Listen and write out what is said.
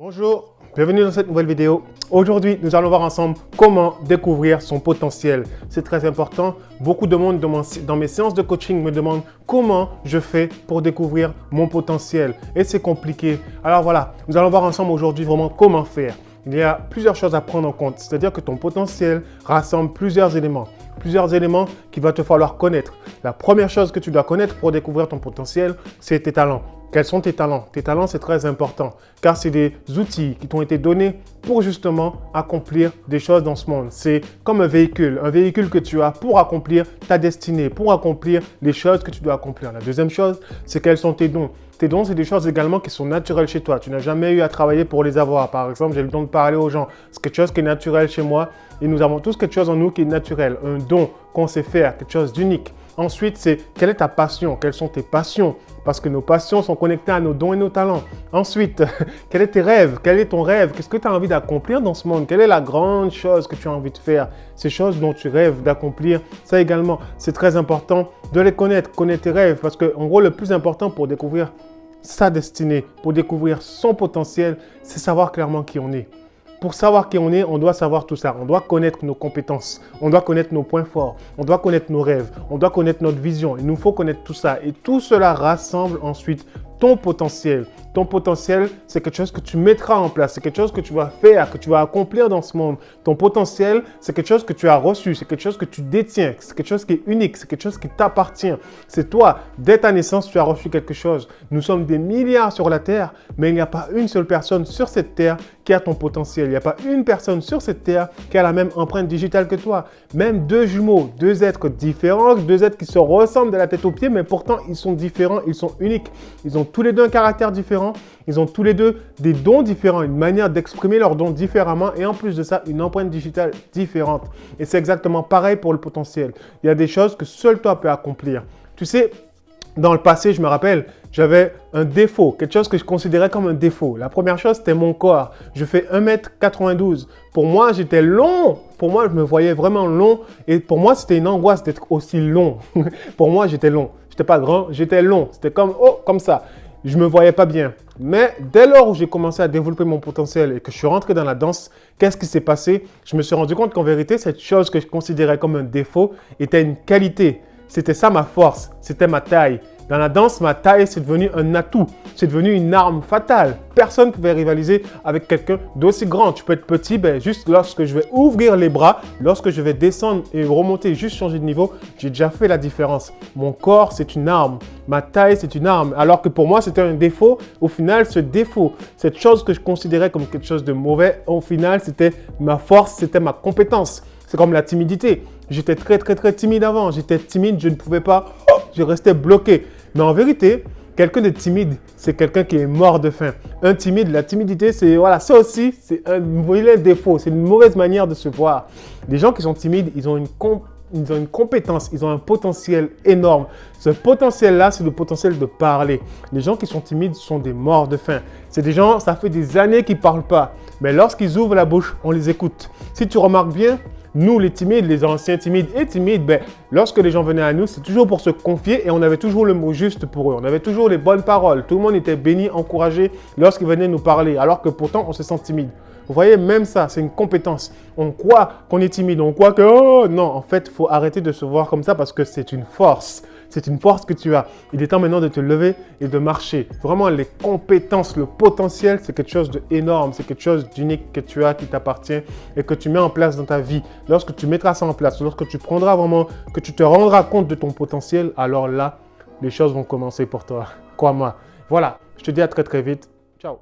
Bonjour, bienvenue dans cette nouvelle vidéo. Aujourd'hui, nous allons voir ensemble comment découvrir son potentiel. C'est très important. Beaucoup de monde dans mes séances de coaching me demandent comment je fais pour découvrir mon potentiel. Et c'est compliqué. Alors voilà, nous allons voir ensemble aujourd'hui vraiment comment faire. Il y a plusieurs choses à prendre en compte. C'est-à-dire que ton potentiel rassemble plusieurs éléments qu'il va te falloir connaître. La première chose que tu dois connaître pour découvrir ton potentiel, c'est tes talents. Quels sont tes talents? Tes talents, c'est très important car c'est des outils qui t'ont été donnés pour justement accomplir des choses dans ce monde. C'est comme un véhicule que tu as pour accomplir ta destinée, pour accomplir les choses que tu dois accomplir. La deuxième chose, c'est quels sont tes dons. Tes dons, c'est des choses également qui sont naturelles chez toi. Tu n'as jamais eu à travailler pour les avoir. Par exemple, j'ai le don de parler aux gens. C'est quelque chose qui est naturel chez moi et nous avons tous quelque chose en nous qui est naturel. Un don qu'on sait faire, quelque chose d'unique. Ensuite, c'est quelle est ta passion? Quelles sont tes passions? Parce que nos passions sont connectées à nos dons et nos talents. Ensuite, quels sont tes rêves? Quel est ton rêve? Qu'est-ce que tu as envie d'accomplir dans ce monde? Quelle est la grande chose que tu as envie de faire? Ces choses dont tu rêves d'accomplir, ça également, c'est très important de les connaître tes rêves. Parce qu'en gros, le plus important pour découvrir sa destinée, pour découvrir son potentiel, c'est savoir clairement qui on est. Pour savoir qui on est, on doit savoir tout ça. On doit connaître nos compétences, on doit connaître nos points forts, on doit connaître nos rêves, on doit connaître notre vision. Il nous faut connaître tout ça. Et tout cela rassemble ensuite ton potentiel. Ton potentiel, c'est quelque chose que tu mettras en place. C'est quelque chose que tu vas faire, que tu vas accomplir dans ce monde. Ton potentiel, c'est quelque chose que tu as reçu. C'est quelque chose que tu détiens. C'est quelque chose qui est unique. C'est quelque chose qui t'appartient. C'est toi. Dès ta naissance, tu as reçu quelque chose. Nous sommes des milliards sur la Terre, mais il n'y a pas une seule personne sur cette Terre qui a ton potentiel. Il n'y a pas une personne sur cette Terre qui a la même empreinte digitale que toi. Même deux jumeaux, deux êtres différents, deux êtres qui se ressemblent de la tête aux pieds, mais pourtant, ils sont différents, ils sont uniques. Ils ont tous les deux un caractère différent. Ils ont tous les deux des dons différents, une manière d'exprimer leurs dons différemment et en plus de ça, une empreinte digitale différente. Et c'est exactement pareil pour le potentiel. Il y a des choses que seul toi peux accomplir. Tu sais, dans le passé, je me rappelle, j'avais un défaut, quelque chose que je considérais comme un défaut. La première chose, c'était mon corps. Je fais 1m92. Pour moi, j'étais long. Pour moi, je me voyais vraiment long. Et pour moi, c'était une angoisse d'être aussi long. Pour moi, j'étais long. Je n'étais pas grand, j'étais long. C'était comme ça. Je ne me voyais pas bien. Mais dès lors où j'ai commencé à développer mon potentiel et que je suis rentré dans la danse, qu'est-ce qui s'est passé? Je me suis rendu compte qu'en vérité, cette chose que je considérais comme un défaut était une qualité. C'était ça ma force, c'était ma taille. Dans la danse, ma taille, c'est devenu un atout. C'est devenu une arme fatale. Personne ne pouvait rivaliser avec quelqu'un d'aussi grand. Tu peux être petit, juste lorsque je vais ouvrir les bras, lorsque je vais descendre et remonter, juste changer de niveau, j'ai déjà fait la différence. Mon corps, c'est une arme. Ma taille, c'est une arme. Alors que pour moi, c'était un défaut. Au final, ce défaut, cette chose que je considérais comme quelque chose de mauvais, au final, c'était ma force, c'était ma compétence. C'est comme la timidité. J'étais très timide avant. J'étais timide, je ne pouvais pas, je restais bloqué. Mais en vérité, quelqu'un de timide, c'est quelqu'un qui est mort de faim. Un timide, la timidité, ça aussi, c'est un mauvais défaut. C'est une mauvaise manière de se voir. Les gens qui sont timides, ils ont une compétence, ils ont un potentiel énorme. Ce potentiel-là, c'est le potentiel de parler. Les gens qui sont timides sont des morts de faim. C'est des gens, ça fait des années qu'ils ne parlent pas. Mais lorsqu'ils ouvrent la bouche, on les écoute. Si tu remarques bien, nous, les timides, les anciens timides et timides, lorsque les gens venaient à nous, c'est toujours pour se confier et on avait toujours le mot juste pour eux. On avait toujours les bonnes paroles. Tout le monde était béni, encouragé lorsqu'ils venaient nous parler, alors que pourtant, on se sent timide. Vous voyez, même ça, c'est une compétence. On croit qu'on est timide, on croit que non, en fait, il faut arrêter de se voir comme ça parce que c'est une force. C'est une force que tu as. Il est temps maintenant de te lever et de marcher. Vraiment, les compétences, le potentiel, c'est quelque chose d'énorme. C'est quelque chose d'unique que tu as, qui t'appartient et que tu mets en place dans ta vie. Lorsque tu mettras ça en place, lorsque tu prendras vraiment, que tu te rendras compte de ton potentiel, alors là, les choses vont commencer pour toi. Crois-moi. Voilà, je te dis à très vite. Ciao.